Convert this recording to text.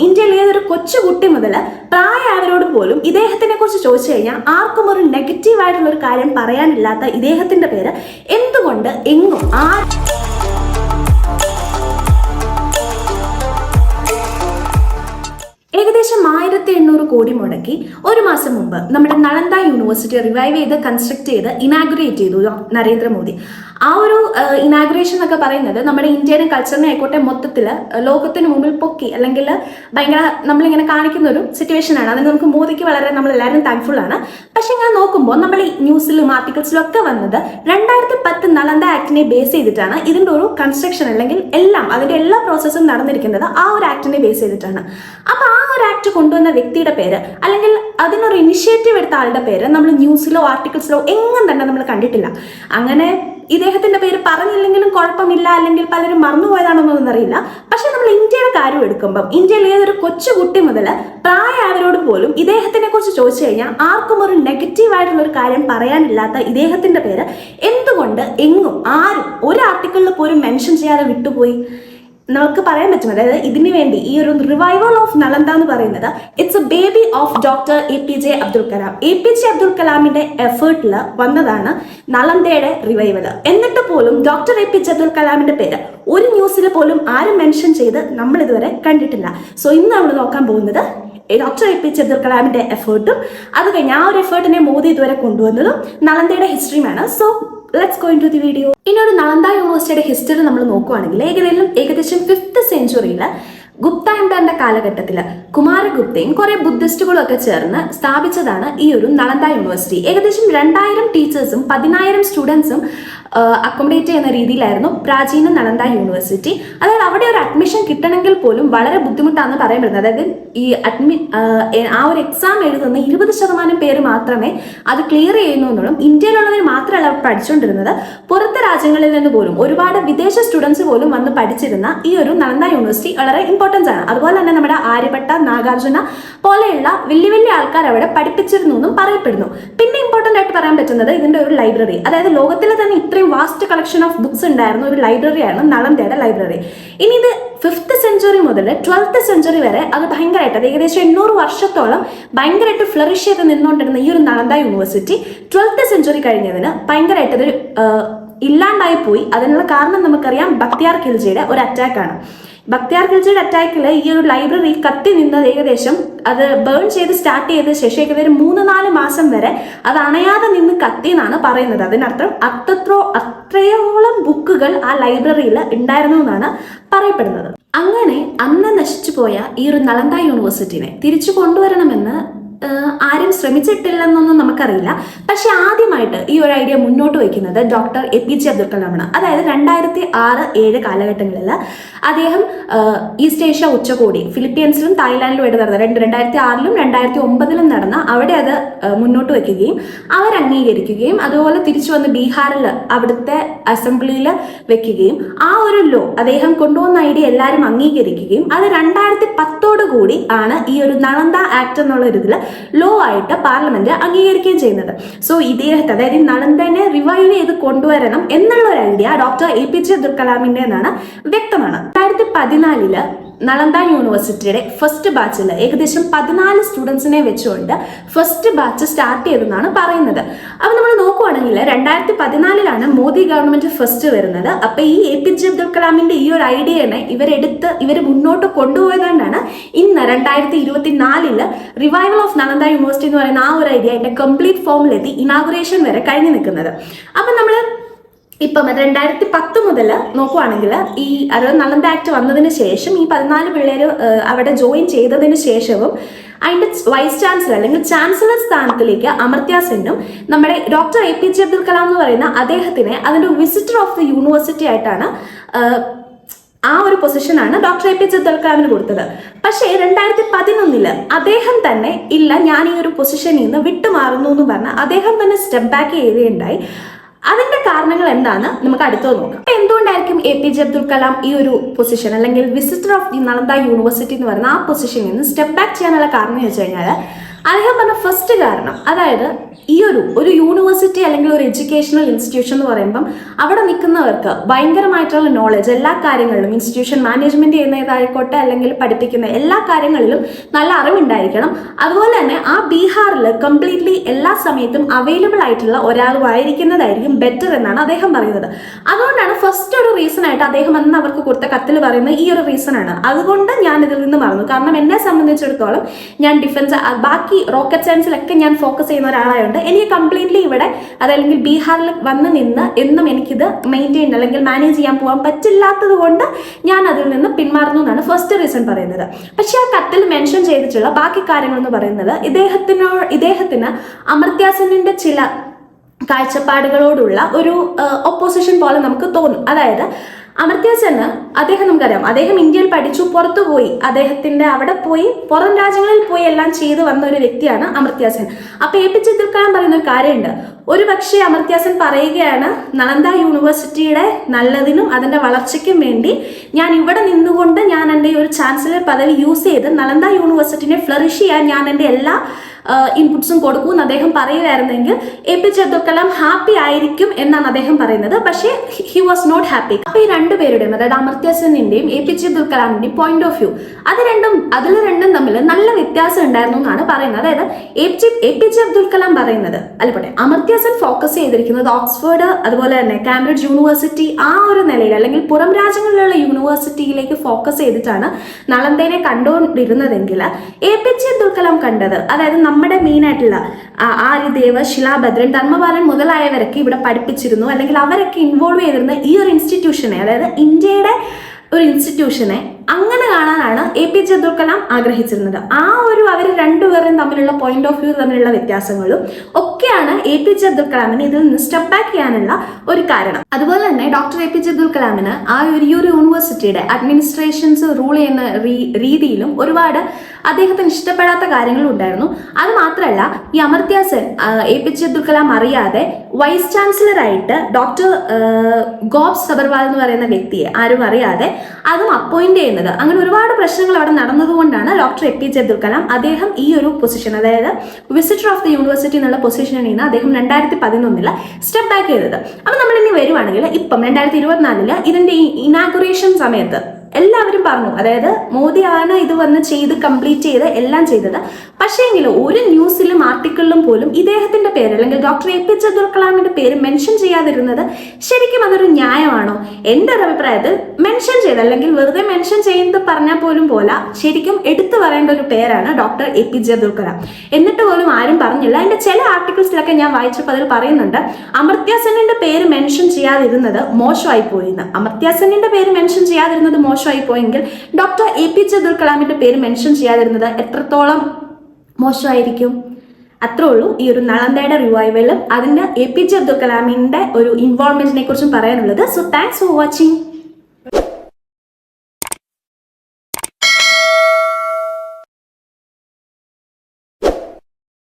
ഇന്ത്യയിലെ ഏതൊരു കൊച്ചുകുട്ടി മുതൽ പ്രായമായവരോട് പോലും ഇദ്ദേഹത്തിനെ കുറിച്ച് ചോദിച്ചു കഴിഞ്ഞാൽ ആർക്കും ഒരു നെഗറ്റീവായിട്ടുള്ള ഒരു കാര്യം പറയാനില്ലാത്ത ഇദ്ദേഹത്തിന്റെ പേര് എന്തുകൊണ്ട് എങ്ങും ഏകദേശം 1800 കോടി മുടക്കി ഒരു മാസം മുമ്പ് നമ്മുടെ നളന്ദ യൂണിവേഴ്സിറ്റി റിവൈവ് ചെയ്ത് കൺസ്ട്രക്ട് ചെയ്ത് ഇനാഗുറേറ്റ് ചെയ്തു നരേന്ദ്രമോദി. ആ ഒരു ഇനാഗുറേഷൻ എന്നൊക്കെ പറയുന്നത് നമ്മുടെ ഇന്ത്യയുടെ കൾച്ചറിനെ ആയിക്കോട്ടെ മൊത്തത്തിൽ ലോകത്തിന് മുമ്പിൽ പൊക്കി അല്ലെങ്കിൽ ഭയങ്കര നമ്മളിങ്ങനെ കാണിക്കുന്ന ഒരു സിറ്റുവേഷൻ ആണ്. അതിന് നമുക്ക് മോദിക്ക് വളരെ നമ്മളെല്ലാവരും താങ്ക്ഫുൾ ആണ്. പക്ഷെ ഇങ്ങനെ നോക്കുമ്പോൾ നമ്മൾ ഈ ന്യൂസിലും ആർട്ടിക്കിൾസിലും ഒക്കെ വന്നത് 2010 നളന്ദ ആക്ടിനെ ബേസ് ചെയ്തിട്ടാണ് ഇതിൻ്റെ ഒരു കൺസ്ട്രക്ഷൻ അല്ലെങ്കിൽ അതിൻ്റെ എല്ലാ പ്രോസസ്സും നടന്നിരിക്കുന്നത് ആ ഒരു ആക്ടിനെ ബേസ് ചെയ്തിട്ടാണ്. അപ്പോൾ ആ ഒരു ആക്ട് കൊണ്ടുവന്ന വ്യക്തിയുടെ പേര് അല്ലെങ്കിൽ അതിനൊരു ഇനിഷ്യേറ്റീവ് എടുത്ത ആളുടെ പേര് നമ്മൾ ന്യൂസിലോ ആർട്ടിക്കിൾസിലോ എങ്ങും തന്നെ നമ്മൾ കണ്ടിട്ടില്ല. അങ്ങനെ ഇദ്ദേഹത്തിന്റെ പേര് പറഞ്ഞില്ലെങ്കിലും കുഴപ്പമില്ല, അല്ലെങ്കിൽ പലരും മറന്നുപോയതാണെന്നൊന്നും അറിയില്ല. പക്ഷെ നമ്മൾ ഇന്ത്യയുടെ കാര്യം എടുക്കുമ്പം ഇന്ത്യയിലെ ഏതൊരു കൊച്ചുകുട്ടി മുതൽ പ്രായമായവരോട് പോലും ഇദ്ദേഹത്തിനെ കുറിച്ച് ചോദിച്ചു കഴിഞ്ഞാൽ ആർക്കും ഒരു നെഗറ്റീവായിട്ടുള്ള ഒരു കാര്യം പറയാനില്ലാത്ത ഇദ്ദേഹത്തിന്റെ പേര് എന്തുകൊണ്ട് എങ്ങും ആരും ഒരു ആർട്ടിക്കിളിൽ പോലും മെൻഷൻ ചെയ്യാതെ വിട്ടുപോയി നമുക്ക് പറയാൻ പറ്റും. അതായത് ഇതിനു വേണ്ടി ഈ ഒരു റിവൈവൽ ഓഫ് നളന്ദ എന്ന് പറയുന്നത് it's A baby of doctor APJ Abdul Kalam. APJ Abdul കലാമിന്റെ എഫേർട്ടിൽ വന്നതാണ് നളന്ദയുടെ റിവൈവൽ. എന്നിട്ട് പോലും ഡോക്ടർ APJ അബ്ദുൽ കലാമിന്റെ പേര് ഒരു ന്യൂസിൽ പോലും ആരും മെൻഷൻ ചെയ്ത് നമ്മൾ ഇതുവരെ കണ്ടിട്ടില്ല. സോ ഇന്ന് നമ്മൾ നോക്കാൻ പോകുന്നത് ഡോക്ടർ APJ അബ്ദുൽ കലാമിന്റെ എഫേർട്ടും അത് കഴിഞ്ഞ് ആ ഒരു എഫേർട്ടിനെ മോദി ഇതുവരെ കൊണ്ടുവന്നതും നളന്ദയുടെ ഹിസ്റ്ററിയുമാണ്. So let's go into the video. ഇനി ഒരു നളന്ദ യൂണിവേഴ്സിറ്റിയുടെ ഹിസ്റ്ററി നമ്മൾ നോക്കുകയാണെങ്കിൽ ഏകദേശം 5th സെഞ്ചുറിയിൽ ഗുപ്ത എംപയറിന്റെ കാലഘട്ടത്തിൽ കുമാരഗുപ്തയും കുറെ ബുദ്ധിസ്റ്റുകളും ഒക്കെ ചേർന്ന് സ്ഥാപിച്ചതാണ് ഈ ഒരു നളന്ദ യൂണിവേഴ്സിറ്റി. ഏകദേശം 2000 ടീച്ചേഴ്സും 10,000 സ്റ്റുഡൻസും അക്കോമഡേറ്റ് ചെയ്യുന്ന രീതിയിലായിരുന്നു പ്രാചീന നളന്ദ യൂണിവേഴ്സിറ്റി. അതായത് അവിടെ ഒരു അഡ്മിഷൻ കിട്ടണമെങ്കിൽ പോലും വളരെ ബുദ്ധിമുട്ടാണെന്ന് പറയപ്പെടുന്നത്. അതായത് ഈ ആ ഒരു എക്സാം എഴുതുന്ന 20% പേര് മാത്രമേ അത് ക്ലിയർ ചെയ്യുന്നു എന്നുള്ളൂ. ഇന്ത്യയിലുള്ളവർ മാത്രമല്ല പഠിച്ചുകൊണ്ടിരുന്നത്, പുറത്തെ രാജ്യങ്ങളിൽ നിന്ന് പോലും ഒരുപാട് വിദേശ സ്റ്റുഡൻസ് പോലും വന്ന് പഠിച്ചിരുന്ന ഈ ഒരു നളന്ദ യൂണിവേഴ്സിറ്റി വളരെ ഇമ്പോർട്ടൻസ് ആണ്. അതുപോലെ തന്നെ നമ്മുടെ ആര്യഭട്ട, നാഗാർജുന പോലെയുള്ള വലിയ വലിയ ആൾക്കാർ അവിടെ പഠിപ്പിച്ചിരുന്നു എന്നും പറയപ്പെടുന്നു. പിന്നെ ഇമ്പോർട്ടൻ്റ് ആയിട്ട് പറയാൻ പറ്റുന്നത് ഇതിന്റെ ഒരു ലൈബ്രറി. അതായത് ലോകത്തിലെ തന്നെ ഇത്രയും വാസ്റ്റ് കളക്ഷൻ ഓഫ് ബുക്സ് ഉണ്ടായിരുന്ന ഒരു ലൈബ്രറിയാണ് നളന്ദയുടെ ലൈബ്രറി. ഇനി ഇത് 5th സെഞ്ചുറി മുതൽ 12th സെഞ്ചുറി വരെ അത് ഭയങ്കരമായിട്ട് ഏകദേശം 800 വർഷത്തോളം ഭയങ്കരമായിട്ട് ഫ്ലറിഷ് ചെയ്ത് നിന്നുകൊണ്ടിരുന്ന ഈ ഒരു നളന്ദ യൂണിവേഴ്സിറ്റി 12th സെഞ്ചുറി കഴിഞ്ഞതിന് ഭയങ്കരമായിട്ട് അതൊരു ഇല്ലാണ്ടായി പോയി. അതിനുള്ള കാരണം നമുക്കറിയാം, ബക്തിയാർ ഖിൽജിയുടെ ഒരു അറ്റാക്കാണ്. ബക്തിയാർ ഖിൽജിയുടെ അറ്റാക്കിൽ ഈ ഒരു ലൈബ്രറി കത്തി നിന്നത് ഏകദേശം അത് ബേൺ ചെയ്ത് സ്റ്റാർട്ട് ചെയ്ത ശേഷം ഏകദേശം 3-4 മാസം വരെ അത് അണയാതെ നിന്ന് കത്തി എന്നാണ് പറയുന്നത്. അതിനർത്ഥം അത്രയോളം ബുക്കുകൾ ആ ലൈബ്രറിയിൽ ഉണ്ടായിരുന്നു എന്നാണ് പറയപ്പെടുന്നത്. അങ്ങനെ അന്ന് നശിച്ചു പോയ ഈ ഒരു നളന്ദ യൂണിവേഴ്സിറ്റിനെ തിരിച്ചു കൊണ്ടുവരണമെന്ന് ആരും ശ്രമിച്ചിട്ടില്ലെന്നൊന്നും നമുക്കറിയില്ല. പക്ഷെ ആദ്യമായിട്ട് ഈ ഒരു ഐഡിയ മുന്നോട്ട് വയ്ക്കുന്നത് ഡോക്ടർ APJ അബ്ദുൽ കലാമാണ്. അതായത് 2006-2007 കാലഘട്ടങ്ങളിൽ അദ്ദേഹം ഈസ്റ്റ് ഏഷ്യ ഉച്ചകോടി ഫിലിപ്പീൻസിലും തായ്ലാൻഡിലും ആയിട്ട് നടന്ന 2006-ലും 2009-ലും നടന്ന അവിടെ അത് മുന്നോട്ട് വയ്ക്കുകയും അവർ അംഗീകരിക്കുകയും അതുപോലെ തിരിച്ചു വന്ന് ബീഹാറിൽ അവിടുത്തെ അസംബ്ലിയിൽ വെക്കുകയും ആ ഒരു ലോ അദ്ദേഹം കൊണ്ടുവന്ന ഐഡിയ എല്ലാവരും അംഗീകരിക്കുകയും അത് 2010 കൂടി ആണ് ഈ ഒരു നളന്ദ ആക്ട് എന്നുള്ള ഒരു ഇതിൽ ലോ ആയിട്ട് പാർലമെന്റ് അംഗീകരിക്കുകയും ചെയ്യുന്നത്. സോ ഇദ്ദേഹത്തെ അതായത് നളന്ദനെ റിവൈവ് ചെയ്ത് കൊണ്ടുവരണം എന്നുള്ള ഒരു ഐഡിയ ഡോക്ടർ APJ അബ്ദുൽ കലാമിന്റെ എന്നാണ് വ്യക്തമാണ്. 2014 നളന്ദ യൂണിവേഴ്സിറ്റിയുടെ ഫസ്റ്റ് ബാച്ചിൽ ഏകദേശം 14 സ്റ്റുഡൻസിനെ വെച്ചുകൊണ്ട് ഫസ്റ്റ് ബാച്ച് സ്റ്റാർട്ട് ചെയ്തെന്നാണ് പറയുന്നത്. അപ്പൊ നമ്മൾ നോക്കുവാണെങ്കിൽ 2014 മോദി ഗവൺമെന്റ് ഫസ്റ്റ് വരുന്നത്. അപ്പൊ ഈ APJ അബ്ദുൽ കലാമിന്റെ ഈ ഒരു ഐഡിയനെ ഇവർ മുന്നോട്ട് കൊണ്ടുപോയതുകൊണ്ടാണ് ഇന്ന് 2024 റിവൈവൽ ഓഫ് നളന്ദ യൂണിവേഴ്സിറ്റി എന്ന് പറയുന്ന ആ ഒരു ഐഡിയ അതിന്റെ കംപ്ലീറ്റ് ഫോമിലെത്തി ഇനാഗുറേഷൻ വരെ കഴിഞ്ഞു നിൽക്കുന്നത്. അപ്പൊ നമ്മൾ ഇപ്പം 2010 മുതൽ നോക്കുവാണെങ്കിൽ ഈ നളന്ദ ആക്ട് വന്നതിന് ശേഷം ഈ 14 പിള്ളേർ അവിടെ ജോയിൻ ചെയ്തതിന് ശേഷവും അതിന്റെ വൈസ് ചാൻസലർ അല്ലെങ്കിൽ ചാൻസലർ സ്ഥാനത്തിലേക്ക് അമർത്യ സെന്നും നമ്മുടെ ഡോക്ടർ APJ അബ്ദുൽ കലാം എന്ന് പറയുന്ന അദ്ദേഹത്തിനെ അതിന്റെ വിസിറ്റർ ഓഫ് ദി യൂണിവേഴ്സിറ്റി ആയിട്ടാണ് ആ ഒരു പൊസിഷനാണ് ഡോക്ടർ APJ അബ്ദുൽ കലാമിന് കൊടുത്തത്. പക്ഷേ 2011 അദ്ദേഹം തന്നെ ഇല്ല, ഞാൻ ഈ ഒരു പൊസിഷനിൽ നിന്ന് വിട്ടുമാറുന്നു എന്ന് പറഞ്ഞ് അദ്ദേഹം തന്നെ സ്റ്റെപ്പ് ബാക്ക് ചെയ്യുകയുണ്ടായി. അതിന്റെ കാരണങ്ങൾ എന്താന്ന് നമുക്ക് അടുത്തത് നോക്കാം. എന്തുകൊണ്ടായിരിക്കും APJ അബ്ദുൽ കലാം ഈ ഒരു പൊസിഷൻ അല്ലെങ്കിൽ visitor of the Nalanda university എന്ന് പറയുന്ന ആ പൊസിഷനിൽ നിന്ന് സ്റ്റെപ്പ് ബാക്ക് ചെയ്യാനുള്ള കാരണം എന്ന് വെച്ച് കഴിഞ്ഞാൽ അദ്ദേഹം പറഞ്ഞ ഫസ്റ്റ് കാരണം, അതായത് ഈ ഒരു യൂണിവേഴ്സിറ്റി അല്ലെങ്കിൽ ഒരു എഡ്യൂക്കേഷണൽ ഇൻസ്റ്റിറ്റ്യൂഷൻ എന്ന് പറയുമ്പം അവിടെ നിൽക്കുന്നവർക്ക് ഭയങ്കരമായിട്ടുള്ള നോളജ് എല്ലാ കാര്യങ്ങളിലും, ഇൻസ്റ്റിറ്റ്യൂഷൻ മാനേജ്മെന്റ് ചെയ്യുന്നതായിക്കോട്ടെ അല്ലെങ്കിൽ പഠിപ്പിക്കുന്ന എല്ലാ കാര്യങ്ങളിലും നല്ല അറിവുണ്ടായിരിക്കണം. അതുപോലെ തന്നെ ആ ബീഹാറിൽ കംപ്ലീറ്റ്ലി എല്ലാ സമയത്തും അവൈലബിൾ ആയിട്ടുള്ള ഒരാളുമായിരിക്കുന്നതായിരിക്കും ബെറ്റർ എന്നാണ് അദ്ദേഹം പറയുന്നത്. അതുകൊണ്ടാണ് ഫസ്റ്റ് ഒരു റീസൺ ആയിട്ട് അദ്ദേഹം അന്ന് അവർക്ക് കൊടുത്ത കത്തിൽ പറയുന്നത് ഈ ഒരു റീസൺ ആണ്. അതുകൊണ്ട് ഞാൻ ഇതിൽ നിന്ന് മറന്നു. കാരണം എന്നെ സംബന്ധിച്ചിടത്തോളം ഞാൻ ഡിഫൻസ്, ബാക്കി റോക്കറ്റ് സയൻസിലൊക്കെ ഞാൻ ഫോക്കസ് ചെയ്യുന്ന ഒരാളായതുകൊണ്ട് എനിക്ക് കംപ്ലീറ്റ്ലി ഇവിടെ അതല്ലെങ്കിൽ ബീഹാറിൽ വന്ന് നിന്ന് എന്നും എനിക്കിത് മെയിൻറ്റെയിൻ അല്ലെങ്കിൽ മാനേജ് ചെയ്യാൻ പോകാൻ പറ്റില്ലാത്തത് കൊണ്ട് ഞാൻ അതിൽ നിന്ന് പിന്മാറുന്നു എന്നാണ് ഫസ്റ്റ് റീസൺ പറയുന്നത്. പക്ഷെ ആ കത്തിൽ മെൻഷൻ ചെയ്തിട്ടുള്ള ബാക്കി കാര്യങ്ങൾ എന്ന് പറയുന്നത് ഇദ്ദേഹത്തിന് അമർത്യ സെന്നിന്റെ ചില കാഴ്ചപ്പാടുകളോടുള്ള ഒരു ഒപ്പോസിഷൻ പോലെ നമുക്ക് തോന്നും. അതായത് അമർത്യ സെൻ, അദ്ദേഹം നമുക്കറിയാം, അദ്ദേഹം ഇന്ത്യയിൽ പഠിച്ചു, പുറത്തു പോയി, അദ്ദേഹത്തിന്റെ അവിടെ പോയി പുറം രാജ്യങ്ങളിൽ പോയി എല്ലാം ചെയ്തു വന്ന ഒരു വ്യക്തിയാണ് അമർത്യ സെൻ. അപ്പൊ APJ അബ്ദുൽ കലാം പറയുന്ന ഒരു കാര്യമുണ്ട്, ഒരു പക്ഷേ അമർത്യ സെൻ പറയുകയാണ് നളന്ദ യൂണിവേഴ്സിറ്റിയുടെ നല്ലതിനും അതിന്റെ വളർച്ചയ്ക്കും വേണ്ടി ഞാൻ ഇവിടെ നിന്നുകൊണ്ട് ഞാൻ എൻ്റെ ഒരു ചാൻസലർ പദവി യൂസ് ചെയ്ത് നളന്ദ യൂണിവേഴ്സിറ്റിനെ ഫ്ലറിഷ് ചെയ്യാൻ ഞാൻ എൻ്റെ എല്ലാ ഇൻപുട്സും കൊടുക്കുമെന്ന് അദ്ദേഹം പറയുകയായിരുന്നെങ്കിൽ APJ അബ്ദുൽ കലാം ഹാപ്പി ആയിരിക്കും എന്നാണ് അദ്ദേഹം പറയുന്നത്. പക്ഷേ ഹി വാസ് നോട്ട് ഹാപ്പി. അപ്പൊ ഈ രണ്ടുപേരുടെയും, അതായത് അമർത്യ സെന്നിന്റെയും APJ അബ്ദുൽ കലാമിന്റെയും പോയിന്റ് ഓഫ് വ്യൂ അതിൽ രണ്ടും തമ്മിൽ നല്ല വ്യത്യാസം ഉണ്ടായിരുന്നു എന്നാണ് പറയുന്നത്. അതായത് APJ അബ്ദുൽ കലാം പറയുന്നത്, അല്ലപ്പോട്ടെ, അമർത്യ സെൻ ഫോക്കസ് ചെയ്തിരിക്കുന്നത് ഓക്സ്ഫോർഡ് അതുപോലെ തന്നെ കാംബ്രിഡ്ജ് യൂണിവേഴ്സിറ്റി ആ ഒരു നിലയിൽ അല്ലെങ്കിൽ പുറം രാജ്യങ്ങളിലുള്ള യൂണിവേഴ്സിറ്റിയിലേക്ക് ഫോക്കസ് ചെയ്തിട്ടാണ് നളന്ദയെ കണ്ടുകൊണ്ടിരുന്നതെങ്കിൽ APJ അബ്ദുൽ കലാം കണ്ടത്, അതായത് നമ്മുടെ മെയിൻ ആയിട്ടുള്ള ആര്യദേവ്, ശിലാഭദ്രൻ, ധർമ്മപാലൻ മുതലായവരൊക്കെ ഇവിടെ പഠിപ്പിച്ചിരുന്നു അല്ലെങ്കിൽ അവരൊക്കെ ഇൻവോൾവ് ചെയ്തിരുന്ന ഈ ഒരു ഇൻസ്റ്റിറ്റ്യൂഷനെ, അതായത് ഇന്ത്യയുടെ ഒരു ഇൻസ്റ്റിറ്റ്യൂഷനെ അങ്ങനെ കാണാനാണ് APJ അബ്ദുൽ കലാം ആഗ്രഹിച്ചിരുന്നത്. അവർ രണ്ടുപേരും തമ്മിലുള്ള പോയിന്റ് ഓഫ് വ്യൂ തമ്മിലുള്ള വ്യത്യാസങ്ങളും ഒക്കെയാണ് APJ അബ്ദുൽ കലാമിന് ഇതിൽ നിന്ന് സ്റ്റെപ്പ് ബാക്ക് ചെയ്യാനുള്ള ഒരു കാരണം. അതുപോലെ തന്നെ ഡോക്ടർ APJ അബ്ദുൽ കലാമിന് ഈ ഒരു യൂണിവേഴ്സിറ്റിയുടെ അഡ്മിനിസ്ട്രേഷൻസ് റൂൾ ചെയ്യുന്ന രീതിയിലും ഒരുപാട് അദ്ദേഹത്തിന് ഇഷ്ടപ്പെടാത്ത കാര്യങ്ങളും ഉണ്ടായിരുന്നു. അത് മാത്രമല്ല, ഈ അമർത്യ സെൻ APJ അബ്ദുൽ കലാം അറിയാതെ വൈസ് ചാൻസലറായിട്ട് ഡോക്ടർ ഗോപ് സബർവാൾ എന്ന് പറയുന്ന വ്യക്തിയെ ആരും അറിയാതെ അതും അപ്പോയിന്റ് ചെയ്യുന്നത്, അങ്ങനെ ഒരുപാട് പ്രശ്നങ്ങൾ അവിടെ നടന്നതുകൊണ്ടാണ് ഡോക്ടർ APJ അബ്ദുൽ കലാം അദ്ദേഹം ഈ ഒരു പൊസിഷൻ, അതായത് വിസിറ്റർ ഓഫ് ദി യൂണിവേഴ്സിറ്റി എന്നുള്ള പൊസിഷനിൽ നിന്ന് അദ്ദേഹം 2011 സ്റ്റെപ്പ് ബാക്ക് ചെയ്തത്. അപ്പൊ നമ്മൾ ഇനി വരുവാണെങ്കിൽ ഇപ്പം 2024 ഇതിന്റെ ഇനാഗുറേഷൻ സമയത്ത് എല്ലാവരും പറഞ്ഞു, അതായത് മോദിയാണ് ഇത് വന്ന് കംപ്ലീറ്റ് ചെയ്ത് എല്ലാം ചെയ്തത്. പക്ഷേങ്കിലും ഒരു ന്യൂസിലും ആർട്ടിക്കിളിലും പോലും ഇദ്ദേഹത്തിന്റെ പേര് അല്ലെങ്കിൽ ഡോക്ടർ APJ അബ്ദുൽ കലാമിന്റെ പേര് മെൻഷൻ ചെയ്യാതിരുന്നത് ശരിക്കും അതൊരു ന്യായമാണോ? എൻ്റെ ഒരു അഭിപ്രായത്തിൽ മെൻഷൻ ചെയ്ത് അല്ലെങ്കിൽ വെറുതെ മെൻഷൻ ചെയ്യുന്നത് പറഞ്ഞാൽ പോലും ശരിക്കും എടുത്തു പറയേണ്ട ഒരു പേരാണ് ഡോക്ടർ APJ അബ്ദുൽ കലാം. എന്നിട്ട് പോലും ആരും പറഞ്ഞില്ല. അതിന്റെ ചില ആർട്ടിക്കിൾസിലൊക്കെ ഞാൻ വായിച്ചപ്പോൾ അതിൽ പറയുന്നുണ്ട് അമർത്യ സെന്നിന്റെ പേര് മെൻഷൻ ചെയ്യാതിരുന്നത് മോശമായി പോയിന്ന്. അമർത്യ സെന്നിന്റെ പേര് മെൻഷൻ ചെയ്യാതിരുന്നത് മോശമായി പോയെങ്കിൽ ഡോക്ടർ APJ അബ്ദുൽ കലാമിന്റെ പേര് മെൻഷൻ ചെയ്യാതിരുന്നത് എത്രത്തോളം മോശമായിരിക്കും? അത്രേ ഉള്ളൂ ഈ ഒരു നളന്ദയുടെ റിവൈവലും അതിന്റെ APJ അബ്ദുൽ കലാമിന്റെ ഒരു ഇൻവോൾവ്മെന്റിനെ കുറിച്ചും പറയാനുള്ളത്. So thanks for watching.